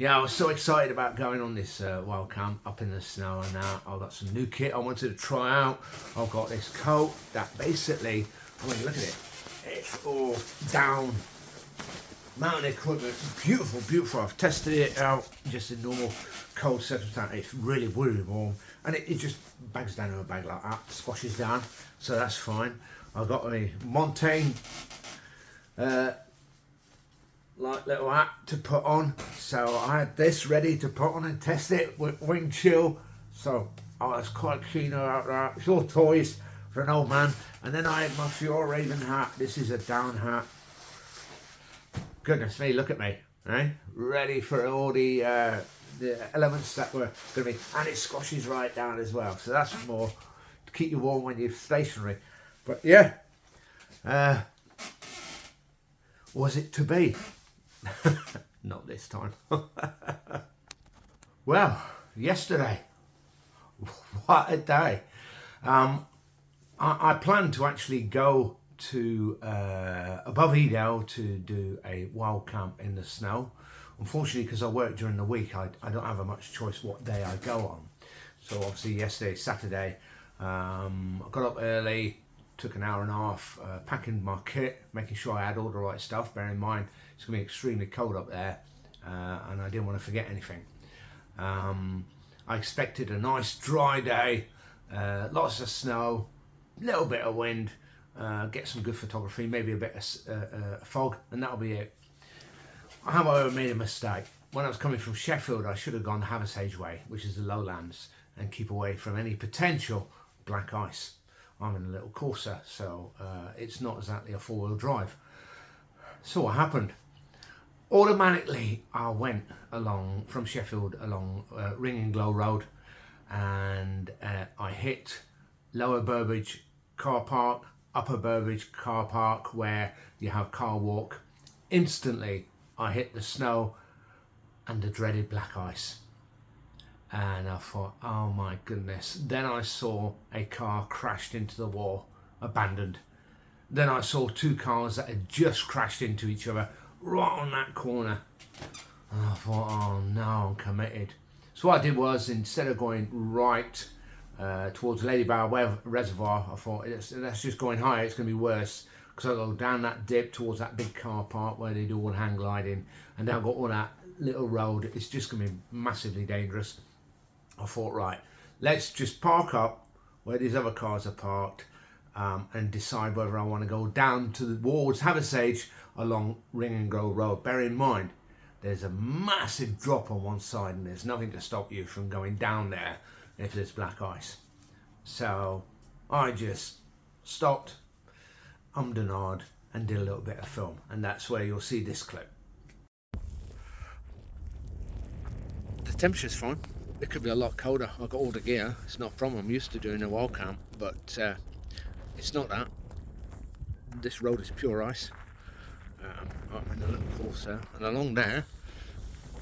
Yeah, I was so excited about going on this wild camp up in the snow, and now I've got some new kit I wanted to try out. I've got this coat that basically, I mean, look at it. It's all down mountain equipment. Beautiful, beautiful. I've tested it out just in normal cold circumstances. It's really, really warm, and it just bags down in a bag like that, squashes down, so that's fine. I've got a Montaigne like little hat to put on, so I had this ready to put on and test it with wind chill, so I was quite keen about that. It's all toys for an old man. And then I had my Fjordhaven hat. This is a down hat. Goodness me, look at me, right? Ready for all the elements that were going to be, and it squashes right down as well, so that's more to keep you warm when you're stationary. But yeah, was it to be? Not this time. Well, yesterday, what a day. I planned to actually go to above Edale to do a wild camp in the snow. Unfortunately, because I work during the week, I don't have a much choice what day I go on. So obviously yesterday, Saturday, I got up early, took an hour and a half packing my kit, making sure I had all the right stuff. Bear in mind, it's going to be extremely cold up there, and I didn't want to forget anything. I expected a nice dry day, lots of snow, little bit of wind, get some good photography, maybe a bit of fog, and that'll be it. However, I made a mistake. When I was coming from Sheffield, I should have gone Hathersage way, which is the lowlands, and keep away from any potential black ice. I'm in a little Corsa, so it's not exactly a four-wheel drive. So what happened? Automatically, I went along from Sheffield along Ringinglow Road, and I hit Lower Burbage car park, Upper Burbage car park, where you have Carl Wark. Instantly, I hit the snow and the dreaded black ice. And I thought, oh my goodness. Then I saw a car crashed into the wall, abandoned. Then I saw two cars that had just crashed into each other right on that corner. And I thought, oh no, I'm committed. So what I did was, instead of going right towards Lady Bower Reservoir, I thought, let's just go in higher, it's going to be worse. Because I'll go down that dip towards that big car park where they do all hang gliding, and then I've got all that little road. It's just going to be massively dangerous. I thought, right, let's just park up where these other cars are parked, and decide whether I want to go down towards Hathersage along Ringinglow Road. Bear in mind, there's a massive drop on one side, and there's nothing to stop you from going down there if there's black ice. So I just stopped, ummed and ahed, and did a little bit of film, and that's where you'll see this clip. The temperature's fine. It could be a lot colder. I've got all the gear, it's not a problem. I'm used to doing a wild camp, but it's not that. This road is pure ice. I'm in a little course there, and along there,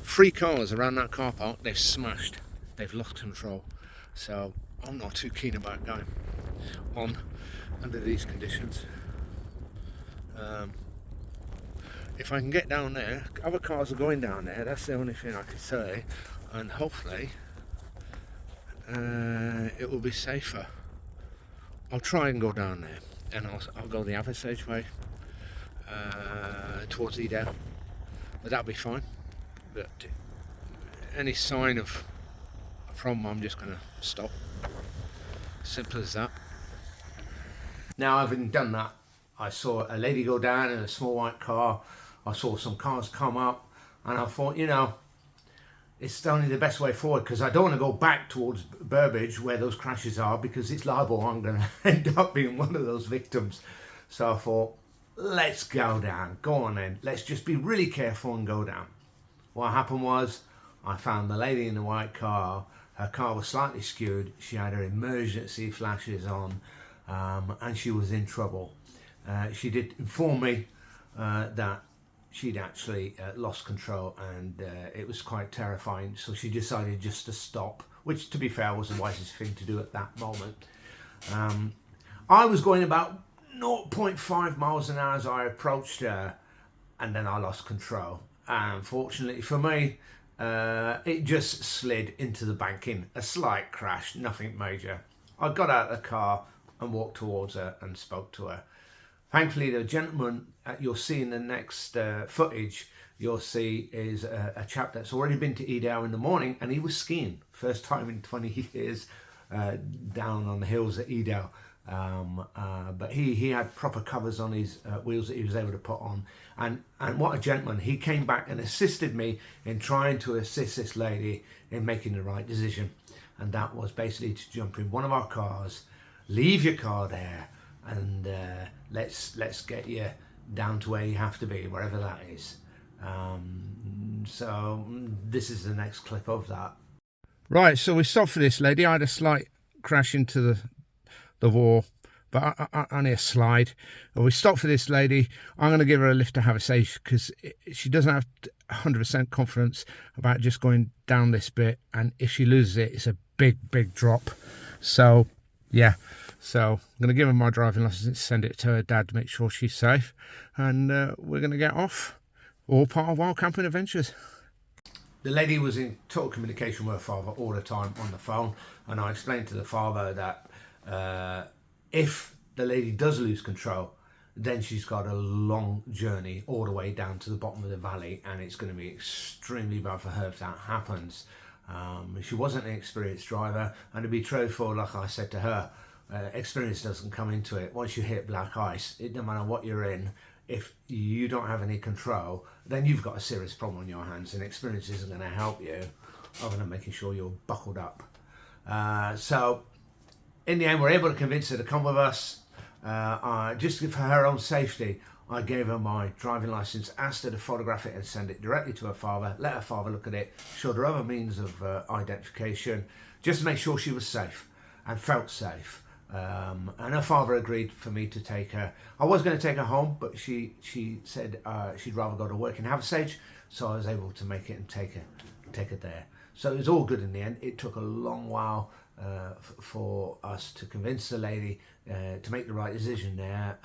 3 cars around that car park, they've smashed, they've lost control. So I'm not too keen about going on under these conditions. If I can get down there, other cars are going down there, that's the only thing I can say, and hopefully it will be safer. I'll try and go down there, and I'll go the Hathersage way towards Edale, but that'll be fine. But any sign of a problem, I'm just going to stop. Simple as that. Now, having done that, I saw a lady go down in a small white car. I saw some cars come up, and I thought, you know, it's only the best way forward, because I don't want to go back towards Burbage where those crashes are, because it's liable I'm going to end up being one of those victims. So I thought, let's go down. Go on then. Let's just be really careful and go down. What happened was, I found the lady in the white car. Her car was slightly skewed. She had her emergency flashes on, and she was in trouble. She did inform me that she'd actually lost control, and it was quite terrifying. So she decided just to stop, which, to be fair, was the wisest thing to do at that moment. I was going about 0.5 miles an hour as I approached her, and then I lost control. Unfortunately for me, It just slid into the banking, a slight crash, nothing major. I got out of the car and walked towards her and spoke to her. Thankfully, the gentleman you'll see in the next footage, you'll see is a chap that's already been to Edale in the morning, and he was skiing, first time in 20 years, down on the hills at Edale. But he had proper covers on his wheels that he was able to put on, and what a gentleman. He came back and assisted me in trying to assist this lady in making the right decision, and that was basically to jump in one of our cars, leave your car there, and let's get you down to where you have to be, wherever that is. So this is the next clip of that. Right, so we stopped for this lady. I had a slight crash into the wall, but only a slide. We stopped for this lady. I'm going to give her a lift to Hathersage because she doesn't have 100% confidence about just going down this bit, and if she loses it, it's a big drop. So yeah, so I'm going to give her my driving license, send it to her dad to make sure she's safe, and we're going to get off. All part of Wild Camping Adventures. The lady was in total communication with her father all the time on the phone, and I explained to the father that if the lady does lose control, then she's got a long journey all the way down to the bottom of the valley, and it's going to be extremely bad for her if that happens. She wasn't an experienced driver, and to be truthful, like I said to her, experience doesn't come into it. Once you hit black ice, it doesn't matter what you're in, if you don't have any control, then you've got a serious problem on your hands, and experience isn't going to help you other than making sure you're buckled up. So in the end, we're able to convince her to come with us. Just for her own safety, I gave her my driving license, asked her to photograph it and send it directly to her father, let her father look at it, showed her other means of identification, just to make sure she was safe and felt safe. And her father agreed for me to take her. I was going to take her home, but she said she'd rather go to work in Hathersage, so I was able to make it and take her there. So it was all good in the end. It took a long while for us to convince the lady to make the right decision there.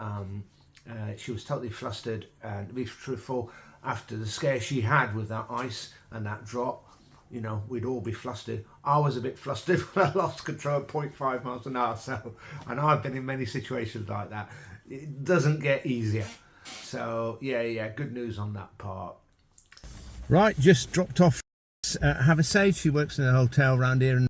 She was totally flustered, and to be truthful, after the scare she had with that ice and that drop, you know, we'd all be flustered. I was a bit flustered when I lost control at 0.5 miles an hour. So, and I've been in many situations like that. It doesn't get easier. So yeah, good news on that part. Right, just dropped off Hathersage. She works in a hotel around here, and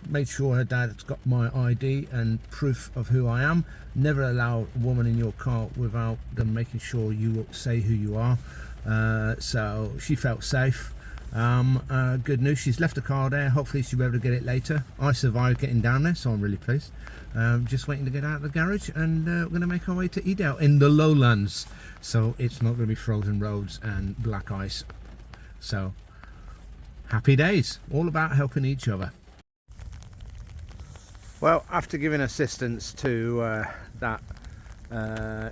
made sure her dad's got my ID and proof of who I am. Never allow a woman in your car without them making sure you say who you are. So she felt safe. Good news, she's left the car there. Hopefully she'll be able to get it later. I survived getting down there, so I'm really pleased. Just waiting to get out of the garage, and we're going to make our way to Edale in the lowlands, so it's not going to be frozen roads and black ice. So happy days, all about helping each other. Well, after giving assistance to that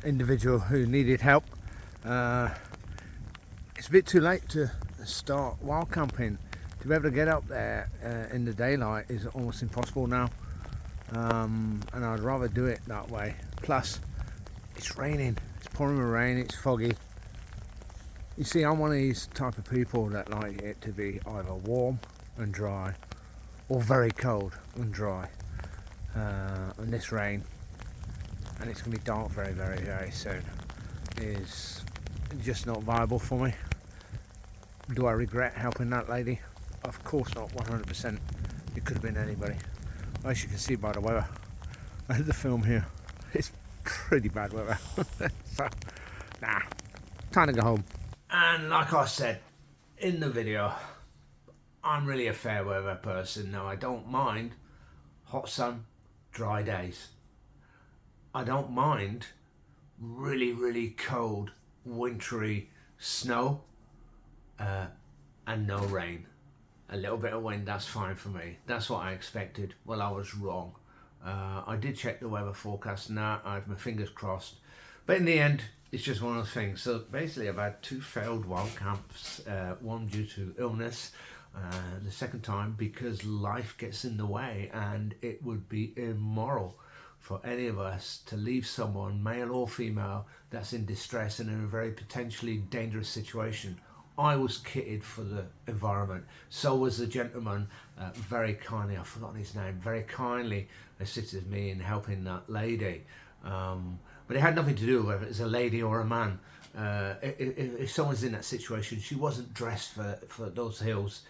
individual who needed help, it's a bit too late to start wild camping. To be able to get up there in the daylight is almost impossible now, and I'd rather do it that way. Plus it's raining, it's pouring with rain, it's foggy. You see, I'm one of these type of people that like it to be either warm and dry or very cold and dry. And this rain, and it's going to be dark very soon, is just not viable for me. Do I regret helping that lady? Of course not, 100%. It could have been anybody. As you can see by the weather, I had the film here. It's pretty bad weather. So, nah, time to go home. And like I said in the video, I'm really a fair weather person. Now, I don't mind hot sun, dry days. I don't mind really cold, wintry snow. And no rain. A little bit of wind, that's fine for me. That's what I expected. Well, I was wrong. I did check the weather forecast, and now I have my fingers crossed. But in the end, it's just one of those things. So basically, I've had 2 failed wild camps. One due to illness, the second time because life gets in the way, and it would be immoral for any of us to leave someone, male or female, that's in distress and in a very potentially dangerous situation I was kitted for the environment. So was the gentleman, very kindly, I've forgotten his name, very kindly assisted me in helping that lady. But it had nothing to do with whether it's a lady or a man. If someone's in that situation, she wasn't dressed for those hills.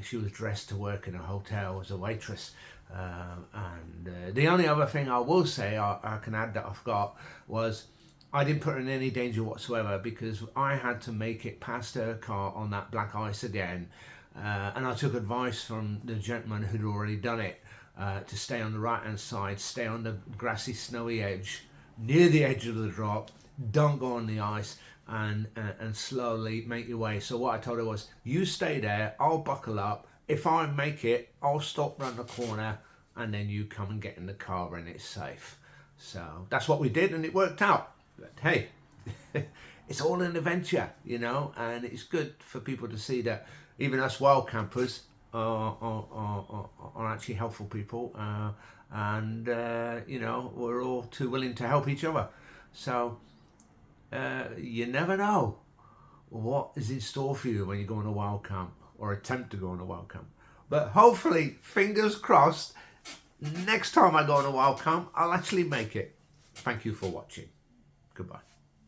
She was dressed to work in a hotel as a waitress. And the only other thing I will say, I can add that I forgot, was I didn't put her in any danger whatsoever, because I had to make it past her car on that black ice again. And I took advice from the gentleman who'd already done it, to stay on the right hand side, stay on the grassy snowy edge, near the edge of the drop, don't go on the ice, and slowly make your way. So what I told her was, you stay there, I'll buckle up, if I make it, I'll stop round the corner, and then you come and get in the car and it's safe. So that's what we did, and it worked out. But hey, it's all an adventure, you know, and it's good for people to see that even us wild campers are actually helpful people, and you know, we're all too willing to help each other. So you never know what is in store for you when you go on a wild camp, or attempt to go on a wild camp. But hopefully, fingers crossed, next time I go on a wild camp, I'll actually make it. Thank you for watching. Goodbye.